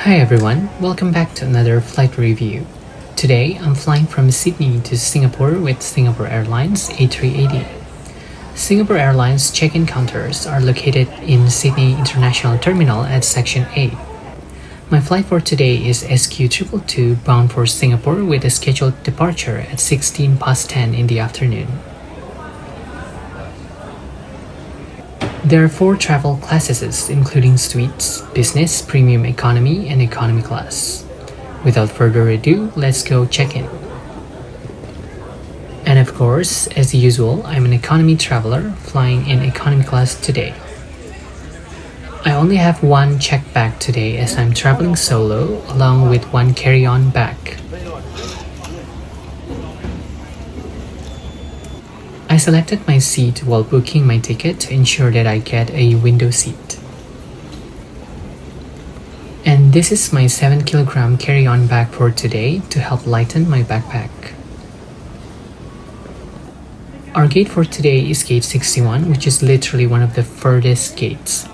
Hi everyone, welcome back to another flight review. Today I'm flying from Sydney to Singapore with Singapore Airlines A380. Singapore Airlines check-in counters are located in Sydney International Terminal at Section A. My flight for today is SQ222 bound for Singapore with a scheduled departure at 16 past 10 in the afternoon. There are 4 travel classes including suites, business, premium economy, and economy class. Without further ado, let's go check in. And of course, as usual, I'm an economy traveler flying in economy class today. I only have one checked bag today as I'm traveling solo along with one carry-on bag. I selected my seat while booking my ticket to ensure that I get a window seat. And this is my 7kg carry-on bag for today to help lighten my backpack. Our gate for today is gate 61, which is literally one of the furthest gates.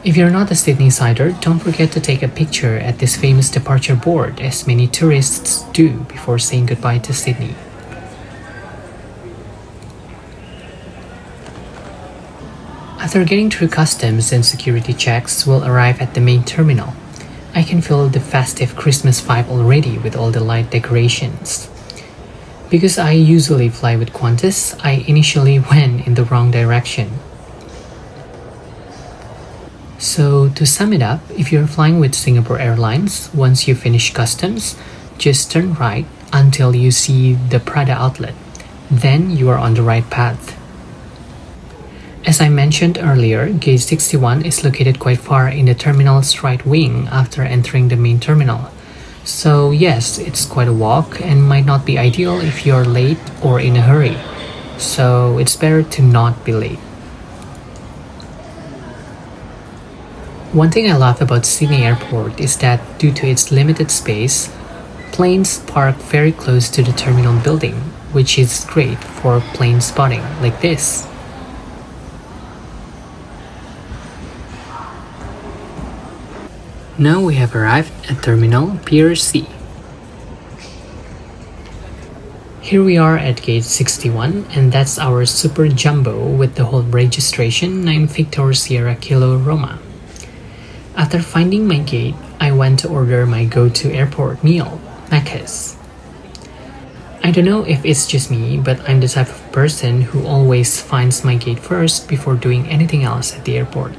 If you're not a Sydney-sider, don't forget to take a picture at this famous departure board as many tourists do before saying goodbye to Sydney. After getting through customs and security checks, we'll arrive at the main terminal. I can feel the festive Christmas vibe already with all the light decorations. Because I usually fly with Qantas, I initially went in the wrong direction. So to sum it up, if you're flying with Singapore Airlines, once you finish customs, just turn right until you see the Prada outlet. Then you are on the right path. As I mentioned earlier, gate 61 is located quite far in the terminal's right wing after entering the main terminal. So yes, it's quite a walk and might not be ideal if you're late or in a hurry. So it's better to not be late. One thing I love about Sydney Airport is that due to its limited space, planes park very close to the terminal building, which is great for plane spotting like this. Now we have arrived at Terminal Pier C. Here we are at gate 61 and that's our Super Jumbo with the whole registration 9 Victor Sierra Kilo Roma. After finding my gate, I went to order my go-to airport meal, Macca's. I don't know if it's just me, but I'm the type of person who always finds my gate first before doing anything else at the airport.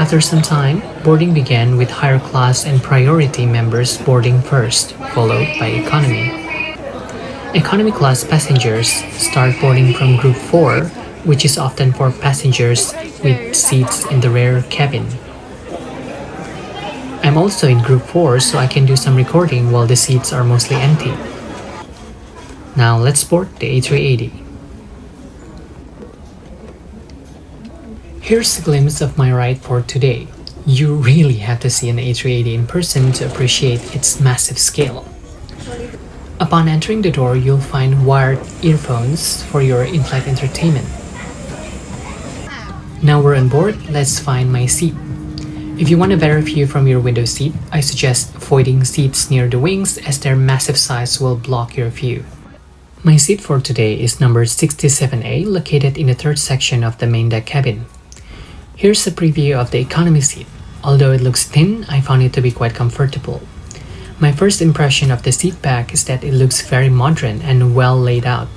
After some time, boarding began with higher class and priority members boarding first, followed by economy. Economy class passengers start boarding from group 4, which is often for passengers with seats in the rear cabin. I'm also in group 4, so I can do some recording while the seats are mostly empty. Now let's board the A380. Here's a glimpse of my ride for today. You really have to see an A380 in person to appreciate its massive scale. Upon entering the door, you'll find wired earphones for your in-flight entertainment. Now we're on board, let's find my seat. If you want a better view from your window seat, I suggest avoiding seats near the wings as their massive size will block your view. My seat for today is number 67A, located in the 3rd section of the main deck cabin. Here's a preview of the economy seat. Although it looks thin, I found it to be quite comfortable. My first impression of the seat back is that it looks very modern and well laid out.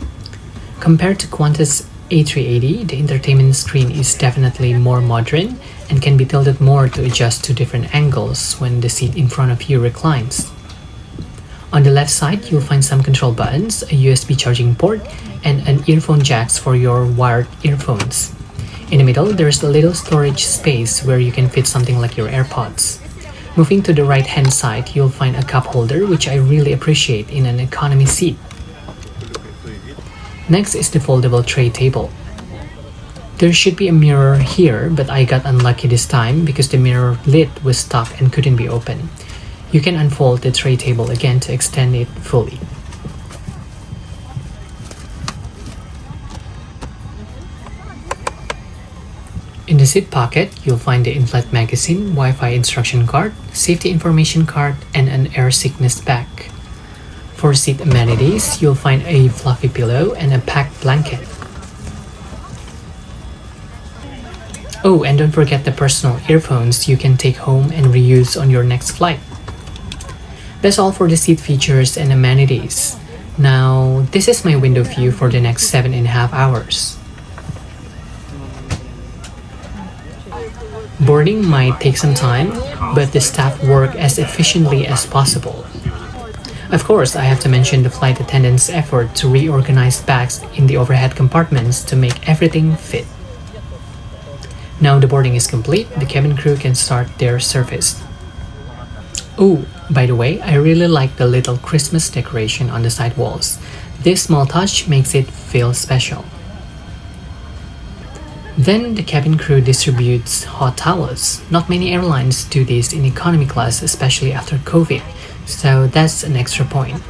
Compared to Qantas A380, the entertainment screen is definitely more modern and can be tilted more to adjust to different angles when the seat in front of you reclines. On the left side, you'll find some control buttons, a USB charging port, and an earphone jacks for your wired earphones. In the middle, there's a little storage space where you can fit something like your AirPods. Moving to the right-hand side, you'll find a cup holder, which I really appreciate in an economy seat. Next is the foldable tray table. There should be a mirror here, but I got unlucky this time because the mirror lid was stuck and couldn't be opened. You can unfold the tray table again to extend it fully. In the seat pocket, you'll find the in-flight magazine, Wi-Fi instruction card, safety information card, and an air sickness bag. For seat amenities, you'll find a fluffy pillow and a packed blanket. Oh, and don't forget the personal earphones you can take home and reuse on your next flight. That's all for the seat features and amenities. Now, this is my window view for the next 7.5 hours. Boarding might take some time, but the staff work as efficiently as possible. Of course, I have to mention the flight attendant's effort to reorganize bags in the overhead compartments to make everything fit. Now the boarding is complete, the cabin crew can start their service. Oh, by the way, I really like the little Christmas decoration on the side walls. This small touch makes it feel special. Then the cabin crew distributes hot towels. Not many airlines do this in economy class, especially after COVID, so that's an extra point.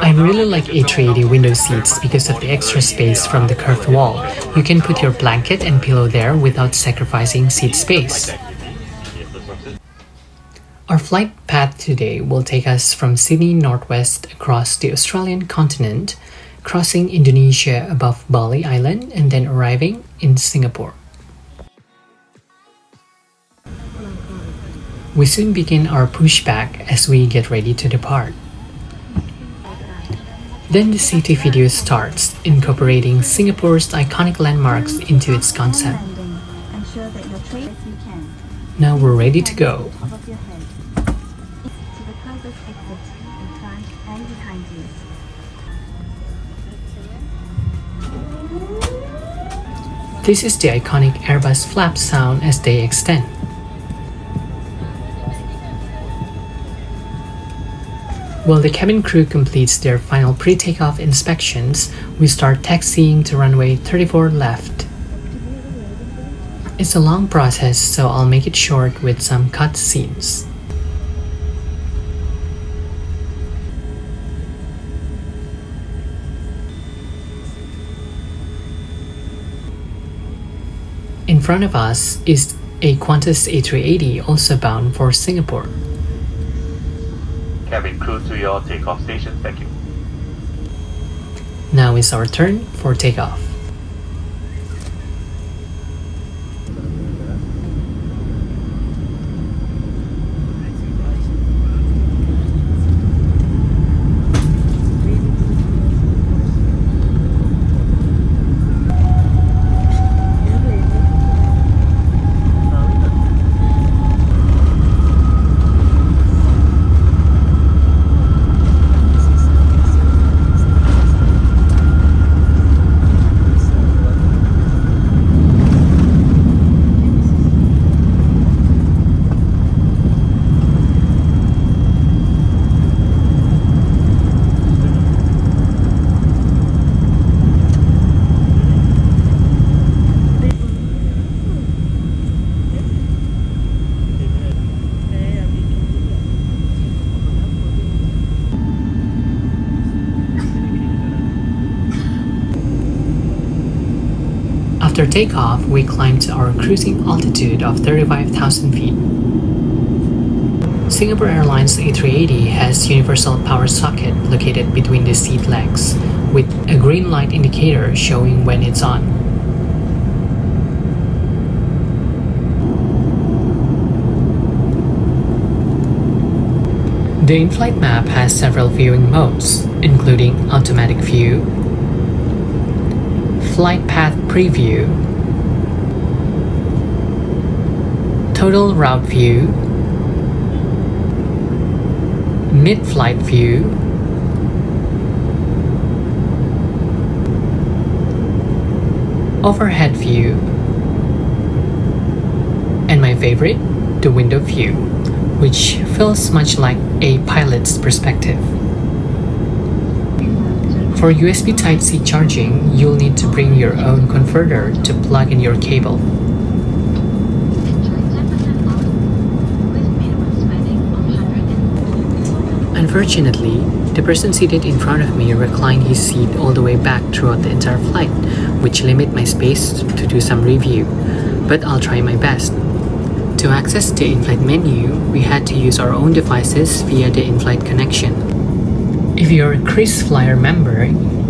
I really like A380 window seats because of the extra space from the curved wall. You can put your blanket and pillow there without sacrificing seat space. Our flight path today will take us from Sydney northwest across the Australian continent, crossing Indonesia above Bali Island and then arriving in Singapore. We soon begin our pushback as we get ready to depart. Then the city video starts, incorporating Singapore's iconic landmarks into its concept. Now we're ready to go. This is the iconic Airbus flap sound as they extend. While the cabin crew completes their final pre-takeoff inspections, we start taxiing to runway 34 left. It's a long process, so I'll make it short with some cut scenes. In front of us is a Qantas A380 also bound for Singapore. Cabin crew to your takeoff station, thank you. Now is our turn for takeoff. After takeoff, we climb to our cruising altitude of 35,000 feet. Singapore Airlines A380 has universal power socket located between the seat legs, with a green light indicator showing when it's on. The in-flight map has several viewing modes, including automatic view, flight path preview, total route view, mid-flight view, overhead view, and my favorite, the window view, which feels much like a pilot's perspective. For USB Type-C charging, you'll need to bring your own converter to plug in your cable. Unfortunately, the person seated in front of me reclined his seat all the way back throughout the entire flight, which limit my space to do some review, but I'll try my best. To access the in-flight menu, we had to use our own devices via the in-flight connection. If you're a KrisFlyer member,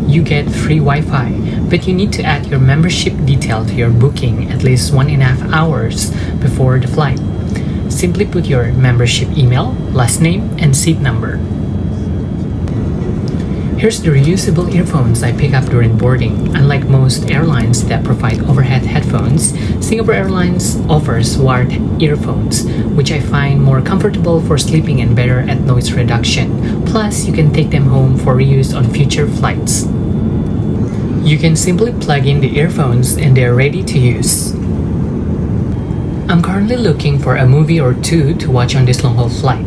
you get free Wi-Fi, but you need to add your membership detail to your booking at least 1.5 hours before the flight. Simply put your membership email, last name, and seat number. Here's the reusable earphones I pick up during boarding. Unlike most airlines that provide overhead headphones, Singapore Airlines offers wired earphones, which I find more comfortable for sleeping and better at noise reduction. Plus, you can take them home for reuse on future flights. You can simply plug in the earphones and they're ready to use. I'm currently looking for a movie or two to watch on this long-haul flight.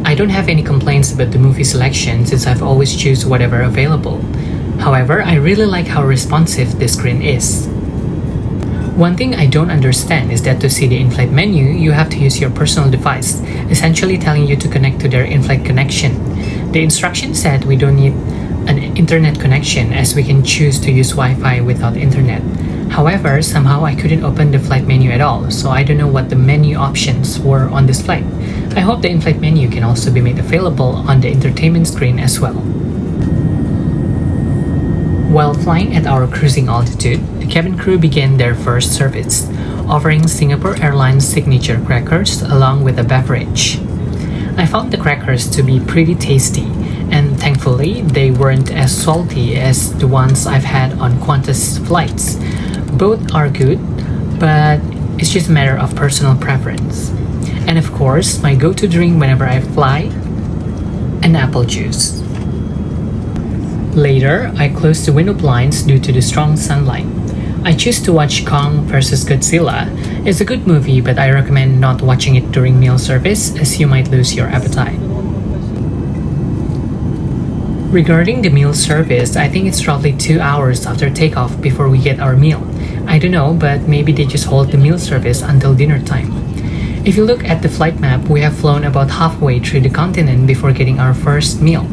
I don't have any complaints about the movie selection since I've always choose whatever available. However, I really like how responsive the screen is. One thing I don't understand is that to see the in-flight menu, you have to use your personal device, essentially telling you to connect to their in-flight connection. The instruction said we don't need an internet connection as we can choose to use Wi-Fi without internet. However, somehow I couldn't open the flight menu at all, so I don't know what the menu options were on this flight. I hope the in-flight menu can also be made available on the entertainment screen as well. While flying at our cruising altitude, the cabin crew began their first service, offering Singapore Airlines signature crackers along with a beverage. I found the crackers to be pretty tasty, and thankfully they weren't as salty as the ones I've had on Qantas flights. Both are good, but it's just a matter of personal preference. And of course, my go-to drink whenever I fly, an apple juice. Later, I closed the window blinds due to the strong sunlight. I choose to watch Kong vs Godzilla. It's a good movie, but I recommend not watching it during meal service as you might lose your appetite. Regarding the meal service, I think it's roughly 2 hours after takeoff before we get our meal. I don't know, but maybe they just hold the meal service until dinner time. If you look at the flight map, we have flown about halfway through the continent before getting our first meal.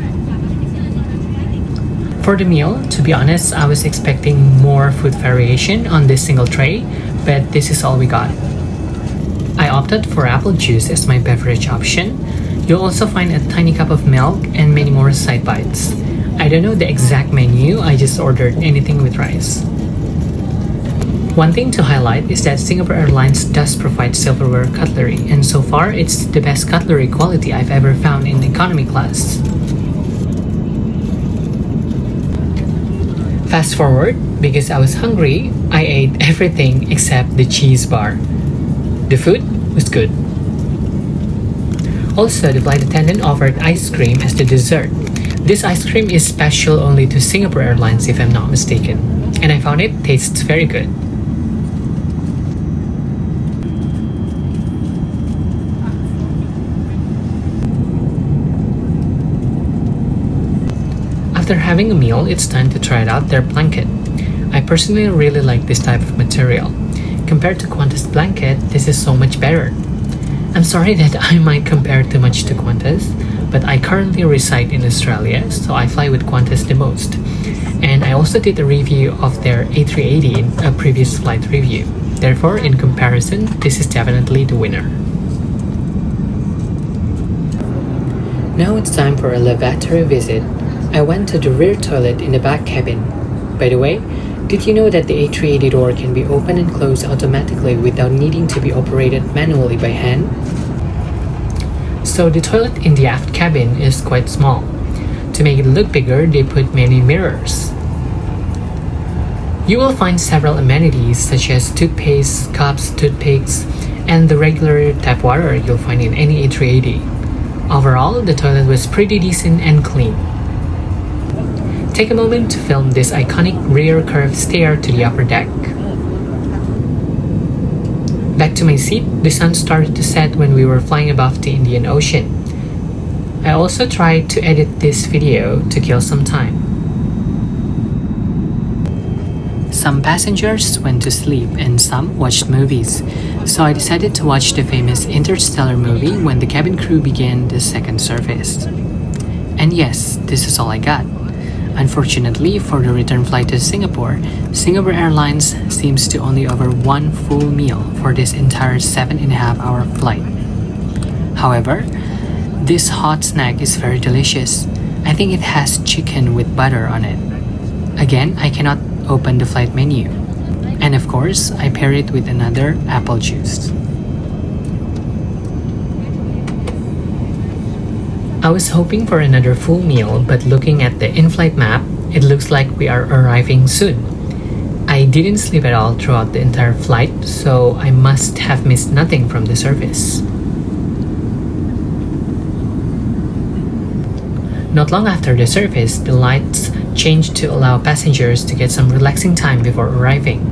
For the meal, to be honest, I was expecting more food variation on this single tray, but this is all we got. I opted for apple juice as my beverage option. You'll also find a tiny cup of milk and many more side bites. I don't know the exact menu, I just ordered anything with rice. One thing to highlight is that Singapore Airlines does provide silverware cutlery, and so far it's the best cutlery quality I've ever found in economy class. Fast forward, because I was hungry, I ate everything except the cheese bar. The food was good. Also, the flight attendant offered ice cream as the dessert. This ice cream is special only to Singapore Airlines if I'm not mistaken, and I found it tastes very good. After having a meal, it's time to try out their blanket. I personally really like this type of material. Compared to Qantas blanket, this is so much better. I'm sorry that I might compare too much to Qantas, but I currently reside in Australia, so I fly with Qantas the most. And I also did a review of their A380 in a previous flight review. Therefore, in comparison, this is definitely the winner. Now it's time for a lavatory visit. I went to the rear toilet in the back cabin. By the way, did you know that the A380 door can be opened and closed automatically without needing to be operated manually by hand? So the toilet in the aft cabin is quite small. To make it look bigger, they put many mirrors. You will find several amenities such as toothpaste, cups, toothpicks, and the regular tap water you'll find in any A380. Overall, the toilet was pretty decent and clean. Take a moment to film this iconic rear curved stair to the upper deck. Back to my seat, the sun started to set when we were flying above the Indian Ocean. I also tried to edit this video to kill some time. Some passengers went to sleep and some watched movies, so I decided to watch the famous Interstellar movie when the cabin crew began the second service. And yes, this is all I got. Unfortunately, for the return flight to Singapore, Singapore Airlines seems to only offer one full meal for this entire 7.5-hour flight. However, this hot snack is very delicious. I think it has chicken with butter on it. Again, I cannot open the flight menu. And of course, I pair it with another apple juice. I was hoping for another full meal, but looking at the in-flight map, it looks like we are arriving soon. I didn't sleep at all throughout the entire flight, so I must have missed nothing from the service. Not long after the service, the lights changed to allow passengers to get some relaxing time before arriving.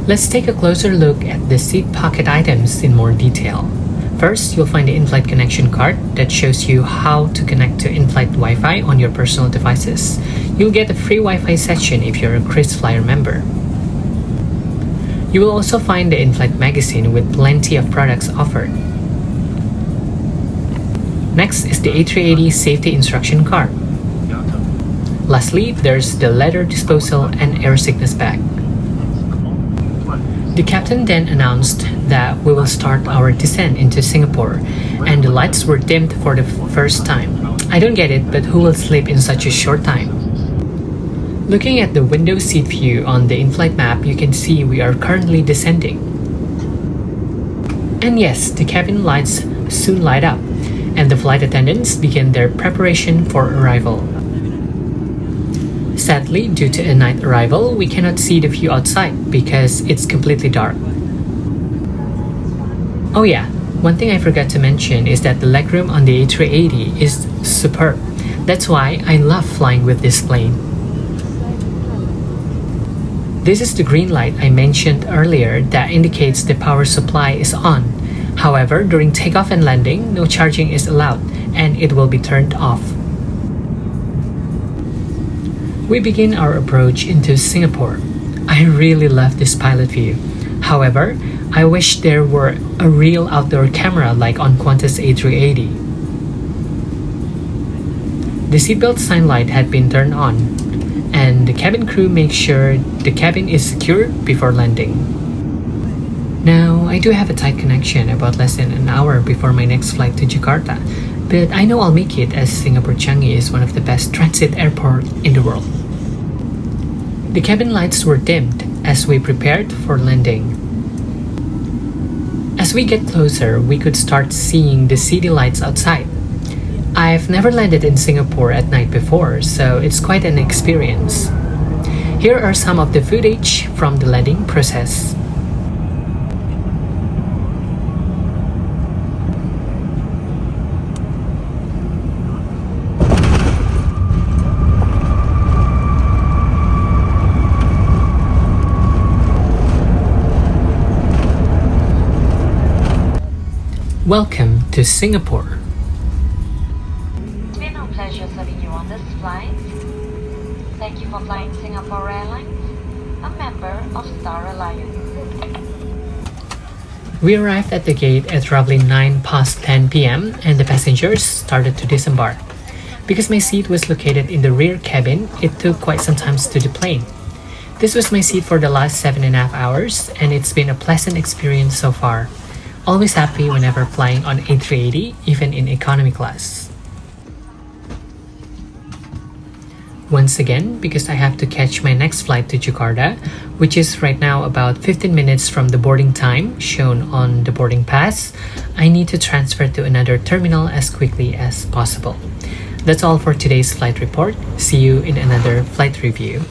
Let's take a closer look at the seat pocket items in more detail. First, you'll find the in-flight connection card that shows you how to connect to in-flight Wi-Fi on your personal devices. You'll get a free Wi-Fi session if you're a KrisFlyer member. You will also find the in-flight magazine with plenty of products offered. Next is the A380 safety instruction card. Lastly, there's the leather disposal and air sickness bag. The captain then announced that we will start our descent into Singapore, and the lights were dimmed for the first time. I don't get it, but who will sleep in such a short time? Looking at the window seat view on the in-flight map, you can see we are currently descending. And yes, the cabin lights soon light up, and the flight attendants begin their preparation for arrival. Sadly, due to a night arrival, we cannot see the view outside because it's completely dark. Oh yeah, one thing I forgot to mention is that the legroom on the A380 is superb. That's why I love flying with this plane. This is the green light I mentioned earlier that indicates the power supply is on. However, during takeoff and landing, no charging is allowed and it will be turned off. We begin our approach into Singapore. I really love this pilot view. However, I wish there were a real outdoor camera like on Qantas A380. The seatbelt sign light had been turned on, and the cabin crew makes sure the cabin is secure before landing. Now, I do have a tight connection about less than an hour before my next flight to Jakarta, but I know I'll make it as Singapore Changi is one of the best transit airports in the world. The cabin lights were dimmed as we prepared for landing. As we get closer, we could start seeing the city lights outside. I've never landed in Singapore at night before, so it's quite an experience. Here are some of the footage from the landing process. Welcome to Singapore. It's been our pleasure serving you on this flight. Thank you for flying Singapore Airlines, a member of Star Alliance. We arrived at the gate at roughly 10 p.m. and the passengers started to disembark. Because my seat was located in the rear cabin, it took quite some time to deplane. This was my seat for the last 7.5 hours, and it's been a pleasant experience so far. Always happy whenever flying on A380, even in economy class. Once again, because I have to catch my next flight to Jakarta, which is right now about 15 minutes from the boarding time shown on the boarding pass, I need to transfer to another terminal as quickly as possible. That's all for today's flight report. See you in another flight review.